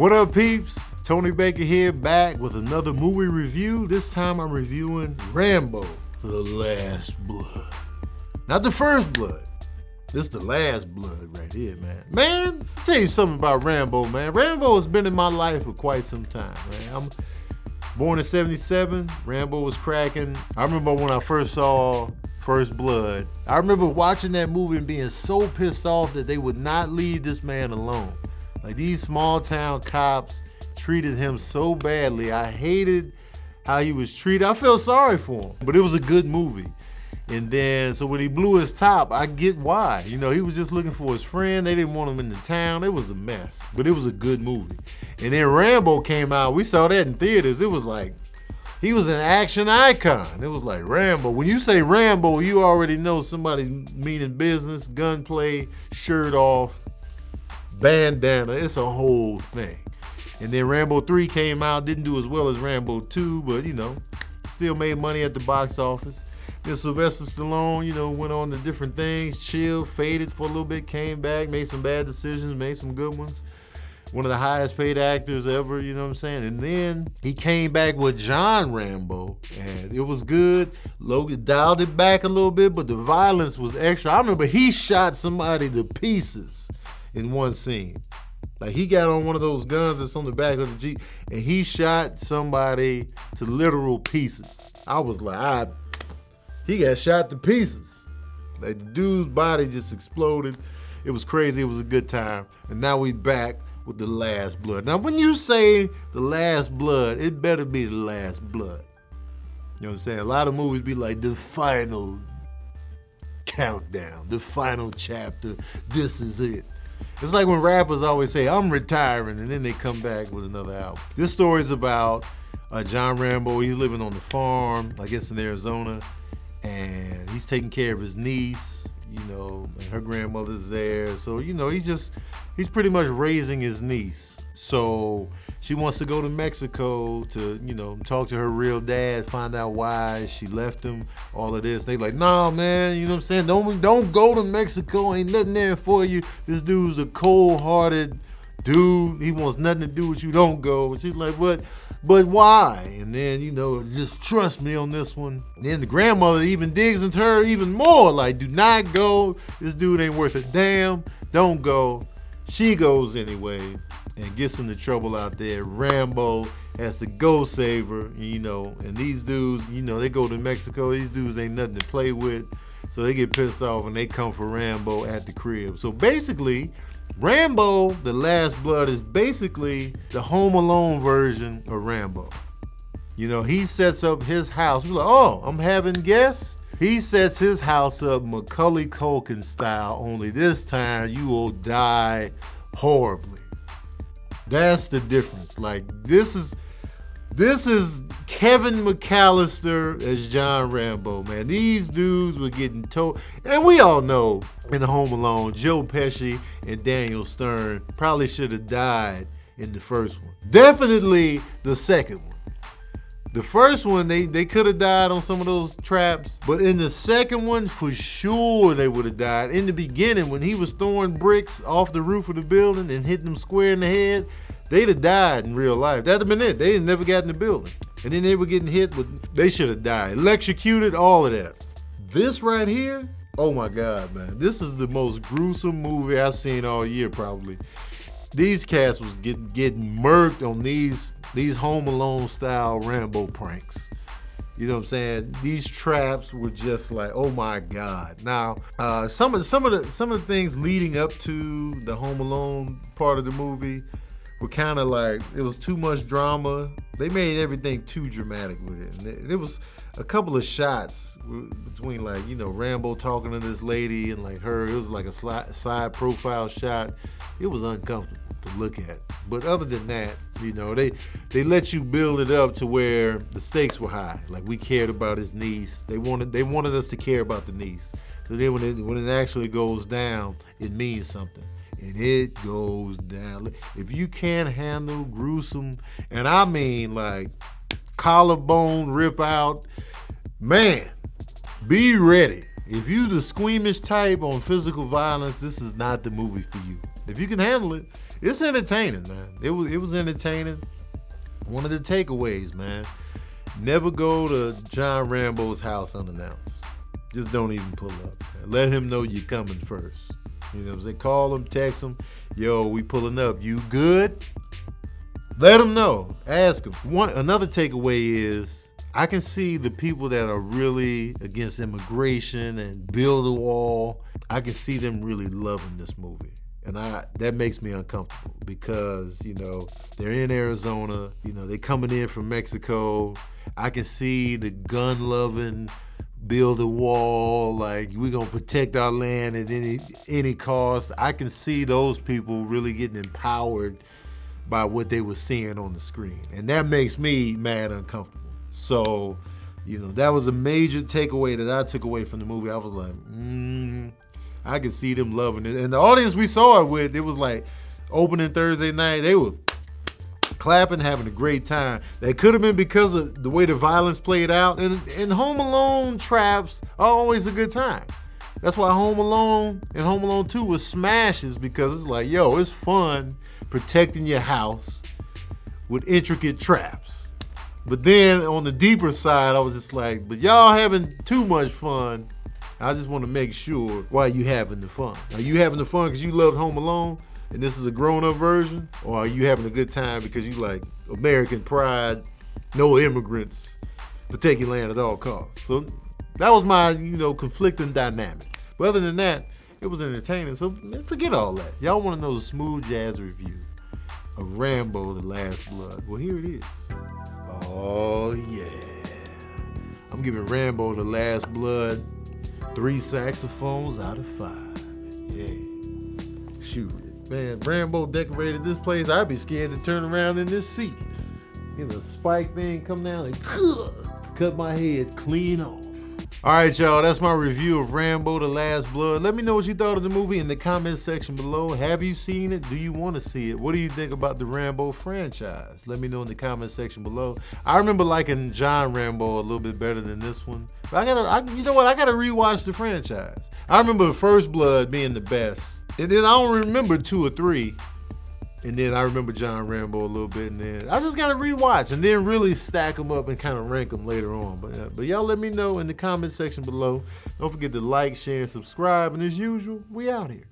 What up, peeps? Tony Baker here, back with another movie review. This time I'm reviewing Rambo, The Last Blood. Not the first blood. This the last blood right here, man. Man, I'll tell you something about Rambo, man. Rambo has been in my life for quite some time, man. I'm born in 77. Rambo was cracking. I remember when I first saw First Blood. I remember watching that movie and being so pissed off that they would not leave this man alone. Like, these small town cops treated him so badly. I hated how he was treated. I felt sorry for him, but it was a good movie. And then, so when he blew his top, I get why. You know, he was just looking for his friend. They didn't want him in the town. It was a mess, but it was a good movie. And then Rambo came out. We saw that in theaters. It was like, he was an action icon. It was like Rambo. When you say Rambo, you already know somebody's meaning business, gunplay, shirt off, bandana. It's a whole thing. And then Rambo 3 came out, didn't do as well as Rambo 2, but you know, still made money at the box office. Then Sylvester Stallone, you know, went on to different things, chilled, faded for a little bit, came back, made some bad decisions, made some good ones. One of the highest paid actors ever, you know what I'm saying? And then he came back with John Rambo, and it was good. Logan dialed it back a little bit, but the violence was extra. I remember he shot somebody to pieces in one scene. Like, he got on one of those guns that's on the back of the Jeep, and he shot somebody to literal pieces. I was like, he got shot to pieces. Like, the dude's body just exploded. It was crazy. It was a good time. And now we back with The Last Blood. Now, when you say The Last Blood, it better be The Last Blood. You know what I'm saying? A lot of movies be like, the final countdown, the final chapter, this is it. It's like when rappers always say, I'm retiring, and then they come back with another album. This story is about John Rambo. He's living on the farm, I guess in Arizona, and he's taking care of his niece, you know, and her grandmother's there. So, you know, he's pretty much raising his niece. So she wants to go to Mexico to, you know, talk to her real dad, find out why she left him, all of this. They like, nah, man, you know what I'm saying? Don't go to Mexico, ain't nothing there for you. This dude's a cold-hearted dude. He wants nothing to do with you, don't go. And she's like, but why? And then, you know, just trust me on this one. And then the grandmother even digs into her even more, like, do not go. This dude ain't worth a damn. Don't go. She goes anyway and gets into trouble out there. Rambo has to go save her, you know, and these dudes, you know, they go to Mexico. These dudes ain't nothing to play with. So they get pissed off and they come for Rambo at the crib. So basically, Rambo, The Last Blood is basically the Home Alone version of Rambo. You know, he sets up his house. We're like, oh, I'm having guests? He sets his house up Macaulay Culkin style, only this time you will die horribly. That's the difference. Like, this is Kevin McAllister as John Rambo, man. These dudes were getting told, and we all know in the Home Alone, Joe Pesci and Daniel Stern probably should have died in the first one. Definitely the second one. The first one, they could have died on some of those traps, but in the second one, for sure they would have died. In the beginning, when he was throwing bricks off the roof of the building and hitting them square in the head, they'd have died in real life. That'd have been it. They never got in the building. And then they were getting hit, but they should have died. Electrocuted, all of that. This right here, oh my God, man. This is the most gruesome movie I've seen all year, probably. These cats was getting murked on these Home Alone style Rambo pranks. You know what I'm saying? These traps were just like, oh my God. Now, some of the things leading up to the Home Alone part of the movie were kind of like, it was too much drama. They made everything too dramatic with it. And there was a couple of shots between, like, you know, Rambo talking to this lady and like her. It was like a side profile shot. It was uncomfortable to look at. But other than that, you know, they let you build it up to where the stakes were high. Like, we cared about his niece. They wanted us to care about the niece. So then when it actually goes down, it means something. And it goes down. If you can't handle gruesome, and I mean like collarbone rip out, man, be ready. If you the squeamish type on physical violence, this is not the movie for you. If you can handle it, It's entertaining, man. It was entertaining. One of the takeaways, man. Never go to John Rambo's house unannounced. Just don't even pull up. Man. Let him know you're coming first. You know what I'm saying? Call him, text him. Yo, we pulling up. You good? Let him know. Ask him. Another takeaway is I can see the people that are really against immigration and build a wall. I can see them really loving this movie. And that makes me uncomfortable because, you know, they're in Arizona, you know, they coming in from Mexico. I can see the gun-loving, build a wall, like we're gonna protect our land at any cost. I can see those people really getting empowered by what they were seeing on the screen. And that makes me mad uncomfortable. So, you know, that was a major takeaway that I took away from the movie. I was like, I could see them loving it. And the audience we saw it with, it was like opening Thursday night, they were clapping, having a great time. That could have been because of the way the violence played out. And Home Alone traps are always a good time. That's why Home Alone and Home Alone 2 was smashes, because it's like, yo, it's fun protecting your house with intricate traps. But then on the deeper side, I was just like, but y'all having too much fun. I just want to make sure why you having the fun. Are you having the fun because you loved Home Alone and this is a grown-up version? Or are you having a good time because you like American pride, no immigrants, protect your land at all costs? So that was my, you know, conflicting dynamic. But other than that, it was entertaining. So forget all that. Y'all want to know the smooth jazz review of Rambo: The Last Blood? Well, here it is. Oh, yeah. I'm giving Rambo: The Last Blood 3 saxophones out of 5. Yeah. Shoot it. Man, Rambo decorated this place. I'd be scared to turn around in this seat. You know, spike thing come down and cut my head clean off. All right, y'all, that's my review of Rambo: The Last Blood. Let me know what you thought of the movie in the comments section below. Have you seen it? Do you want to see it? What do you think about the Rambo franchise? Let me know in the comments section below. I remember liking John Rambo a little bit better than this one. But you know what? I gotta rewatch the franchise. I remember First Blood being the best. And then I don't remember 2 or 3. And then I remember John Rambo a little bit, and then I just gotta rewatch and then really stack them up and kind of rank them later on. But y'all let me know in the comment section below. Don't forget to like, share, and subscribe. And as usual, we out here.